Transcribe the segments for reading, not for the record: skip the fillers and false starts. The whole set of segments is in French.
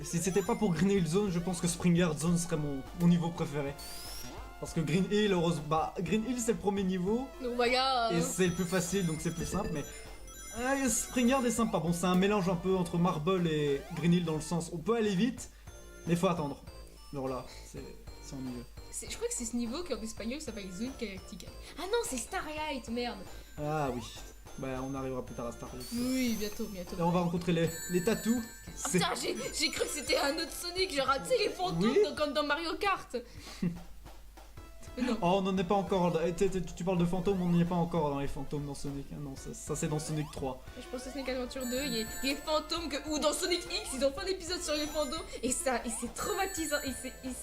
Si c'était pas pour Green Hill Zone, je pense que Springard Zone serait mon niveau préféré. Parce que Green Hill, bah, Green Hill c'est le premier niveau, Donc voilà. et c'est le plus facile, donc c'est plus simple, mais... Springard est sympa, bon c'est un mélange un peu entre Marble et Green Hill dans le sens, on peut aller vite, mais faut attendre. Alors là, c'est ennuyeux. Je crois que c'est ce niveau qui en espagnol s'appelle Zone Galactica. Ah non, c'est Starlight, merde. Ah oui, bah on arrivera plus tard à Starlight. Oui, bientôt, bientôt. Là on va rencontrer les tatous. Ah, putain, j'ai cru que c'était un autre Sonic, genre, tu sais, les fantômes Oui. comme dans Mario Kart. Mais non. Oh, on n'en est pas encore. Tu parles de fantômes, on n'y est pas encore dans les fantômes dans Sonic. Ah non, ça c'est dans Sonic 3. Je pense que Sonic Adventure 2, il y a les fantômes ou dans Sonic X, ils ont fait un épisode sur les fantômes et c'est traumatisant, et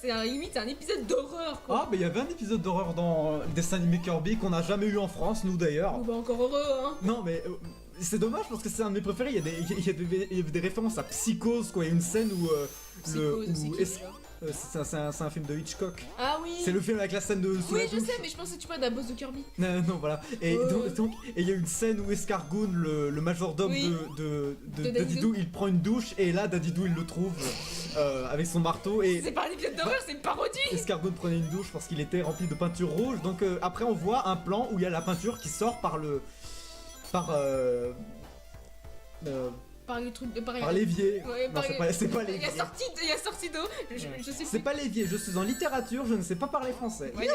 c'est limite un épisode d'horreur quoi. Ah, mais il y avait un épisode d'horreur dans le dessin animé Kirby qu'on n'a jamais eu en France, nous d'ailleurs. Oh, bah encore heureux hein. Non, mais c'est dommage parce que c'est un de mes préférés. Il y a des références à Psychose, quoi. Il y a une scène où. Psychose, c'est qui, déjà c'est un film de Hitchcock. Ah oui. C'est le film avec la scène de sous Oui, la je douche. sais, mais je pensais que tu parles d'un boss de Kirby. Non, non, voilà. Et donc, et il y a une scène où Escargoon, le majordome Oui. de De Dadidou, il prend une douche et là Dadidou il le trouve avec son marteau et C'est pas un épisode d'horreur, c'est une parodie. Escargoon prenait une douche parce qu'il était rempli de peinture rouge. Donc après on voit un plan où il y a la peinture qui sort par Par les trucs de par l'évier. Ouais, Non, c'est pas Il y l'évier. a sorti d'eau. Je sais C'est plus. pas l'évier, je suis en littérature, je ne sais pas parler français. Voilà.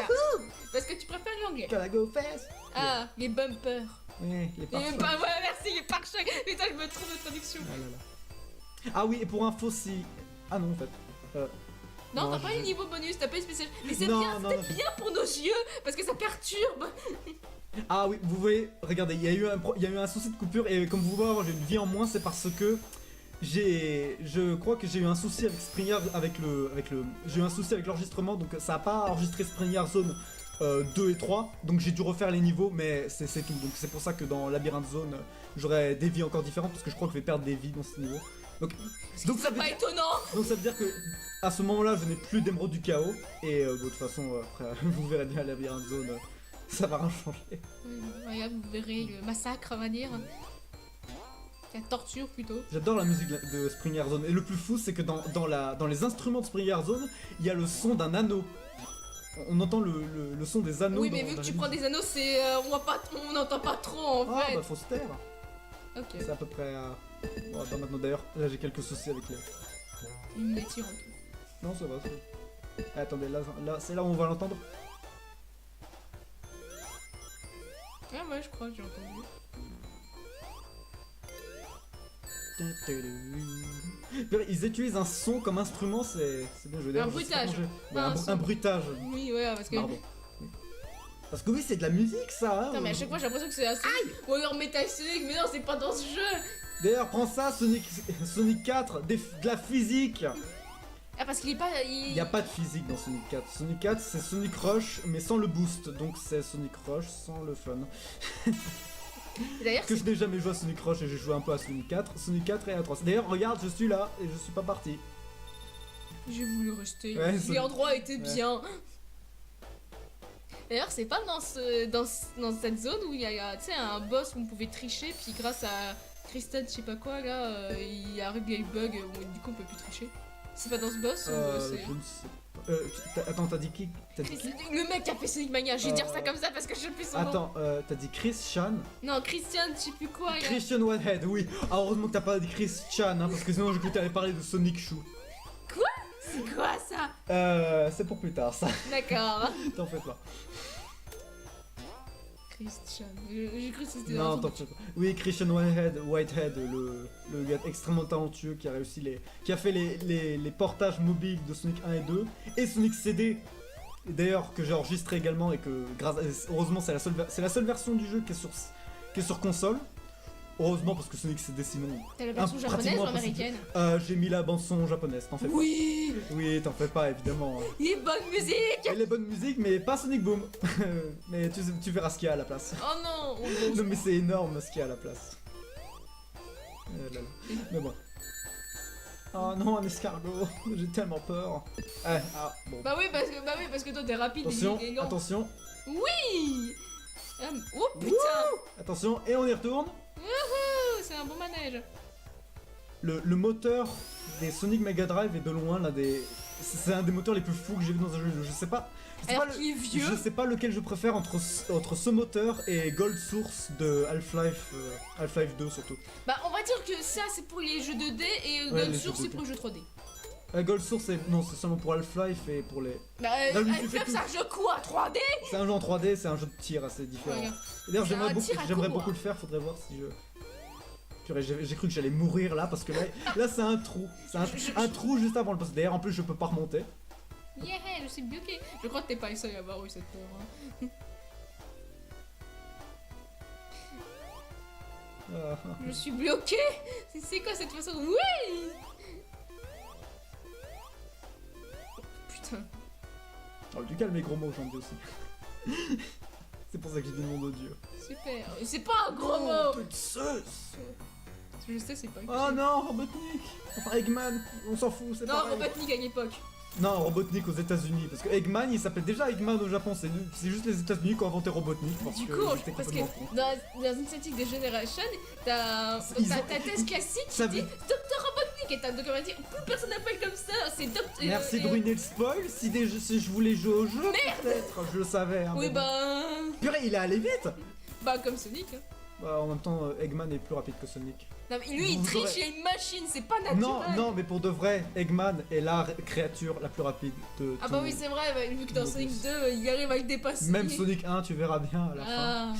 Parce que tu préfères l'anglais. Gotta go fast. Ah, les bumpers. Ouais, les Et parfums. bah ouais, merci, les pare-chocs. Putain, je me trompe de traduction. Ah là là. Ah oui, et pour info, si. Ah non, en fait. Non, Non, t'as pas je- eu niveau bonus, t'as pas eu spécial. Mais c'est Non, bien, non, c'était bien pour nos yeux, parce que ça perturbe. Ah oui, vous voyez, regardez, il y a eu un souci de coupure et comme vous voyez, j'ai une vie en moins, c'est parce que je crois que j'ai eu un souci avec Springyard, j'ai eu un souci avec l'enregistrement, donc ça a pas enregistré Springyard Zone 2 et 3, donc j'ai dû refaire les niveaux, mais c'est tout. Donc c'est pour ça que dans Labyrinthe Zone, j'aurai des vies encore différentes, parce que je crois que je vais perdre des vies dans ce niveau. Donc ça C'est veut pas dire, étonnant. donc ça veut dire que à ce moment-là, je n'ai plus d'émeraude du chaos, et de toute façon, après, vous verrez bien Labyrinthe Zone, ça va rien changer. Regarde, vous verrez le massacre, on va dire. La torture plutôt. J'adore la musique de Springer Zone. Et le plus fou, c'est que dans les instruments de Springer Zone, il y a le son d'un anneau. On entend le son des anneaux. Oui, mais vu que tu prends des anneaux, c'est. On n'entend pas trop en Ah, fait. bah faut se taire. Ok. C'est à peu près. Bon, attends, maintenant d'ailleurs, là j'ai quelques soucis avec les. Il me les tire en tout. Non, ça va, Ah, attendez, là c'est là où on va l'entendre. Ah, ouais, je crois que j'ai entendu. Ils utilisent un son comme instrument, c'est bien joué. Un D'ailleurs, je sais pas bruitage. comment j'ai- Ouais, Ah, un un son. bruitage. Oui, ouais, parce que. Pardon. Oui. Parce que oui, c'est de la musique ça. Hein. Putain, mais à chaque fois j'ai l'impression que c'est assez. Ou alors Metal Sonic, mais non, c'est pas dans ce jeu. D'ailleurs, prends ça, Sonic 4, de la physique. Ah, parce qu'il est pas. Il n'y a pas de physique dans Sonic 4. Sonic 4, c'est Sonic Rush, mais sans le boost. Donc c'est Sonic Rush sans le fun. D'ailleurs, Que je n'ai jamais joué à Sonic Rush et j'ai joué un peu à Sonic 4. Sonic 4 et à 3. D'ailleurs, regarde, je suis là et je suis pas parti. j'ai voulu rester. Ouais, L'endroit était ouais. bien. D'ailleurs, c'est pas dans cette zone où il y a tu sais, un boss où on pouvait tricher, puis grâce à Kristen, je sais pas quoi, là, il a réglé le bug où du coup on peut plus tricher. C'est pas dans ce boss ou Je c'est. ne sais pas. Attends, t'as dit qui? Le mec qui a fait Sonic Mania, je vais dire ça comme ça parce que je sais plus son nom. Attends, t'as dit Chris Chan? Non, Christian, je sais plus quoi. il a- Christian Whitehead, oui. Ah, heureusement que t'as pas dit Chris Chan, hein, parce que sinon j'ai cru que t'allais parler de Sonic Shoe. C'est quoi ça? C'est pour plus tard, ça. D'accord. T'en fais pas. Christian. J'ai cru que c'était Non, un t'en truc. fais pas. Oui, Christian Whitehead, le gars extrêmement talentueux qui a réussi qui a fait les portages mobiles de Sonic 1 et 2 et Sonic CD. Et d'ailleurs que j'ai enregistré également et que heureusement c'est la seule version du jeu qui est sur console. Heureusement parce que Sonic CD sinon. T'as la version japonaise pratiquement ou américaine? J'ai mis la bande son japonaise, t'en fais pas. Oui. Oui, t'en fais pas évidemment. Les bonnes musiques. Et les bonnes musiques mais pas Sonic Boom. Mais tu verras ce qu'il y a à la place. Oh non. Non mais c'est énorme ce qu'il y a à la place. Là là. Mais bon. Oh non, un escargot. J'ai tellement peur. Bon. Bah oui, parce que toi t'es rapide. Attention, et lent. attention, Oui. Oh putain. attention, et on y retourne. Wouhou, c'est un bon manège. neige. Le moteur des Sonic Mega Drive est de loin l'un des... C'est un des moteurs les plus fous que j'ai vu dans un jeu vidéo. Je sais pas Alors qu'il est vieux. je sais pas lequel je préfère entre ce moteur et Gold Source de Half-Life Half-Life 2 surtout. Bah, on va dire que ça, c'est pour les jeux 2D et Ouais, Gold les Source, jeux c'est 2D. pour les jeux 3D. Gold Source non, c'est seulement pour Half-Life et pour les... Bah, Là, je me suis fait Half-Life, tout. c'est un jeu quoi 3D? C'est un jeu en 3D, c'est un jeu de tir assez différent. Regarde. Et d'ailleurs C'est un tir à j'aimerais court. beaucoup le faire, faudrait voir si je... Purée, j'ai cru que j'allais mourir là parce que là c'est un trou. C'est un trou juste avant le boss. D'ailleurs en plus je peux pas remonter. Yeah, je suis bloqué. Je crois que t'es pas le seul à avoir eu cette peur. Hein. Ah, Je suis bloqué. C'est quoi cette façon? Oui. Putain. oh, du calme les gros mots j'en dis aussi. C'est pour ça que j'ai dit le nom de Dieu. Super. C'est pas un gros mot. Peu de sauce. Je sais, c'est pas. Oh non, Robotnik. Enfin Eggman, on s'en fout, c'est Non, pareil. Robotnik à l'époque. Non, Robotnik aux États-Unis parce que Eggman il s'appelait déjà Eggman au Japon, c'est juste les États-Unis qui ont inventé Robotnik parce Du que coup, c'était parce que complètement con. dans une critique de Generation, t'as Ils ont- ta thèse classique qui ça dit veut- Dr Robotnik et t'as un documentaire qui dit plus personne n'appelle comme ça, c'est Dr. Merci de ruiner le spoil, si je voulais jouer au jeu, peut-être, je le savais. Hein, Oui, mais bon. bah. Purée, il est allé vite. Bah, comme Sonic. Hein. Bah, en même temps, Eggman est plus rapide que Sonic. Non, mais lui, il Vous triche, aurez- il a une machine, c'est pas naturel. Non, mais pour de vrai, Eggman est la créature la plus rapide de Ah, tout. bah oui, c'est vrai, bah, vu que dans Mobius. Sonic 2, il arrive à le dépasser. Même Sonic 1, tu verras bien à la fin. Ah.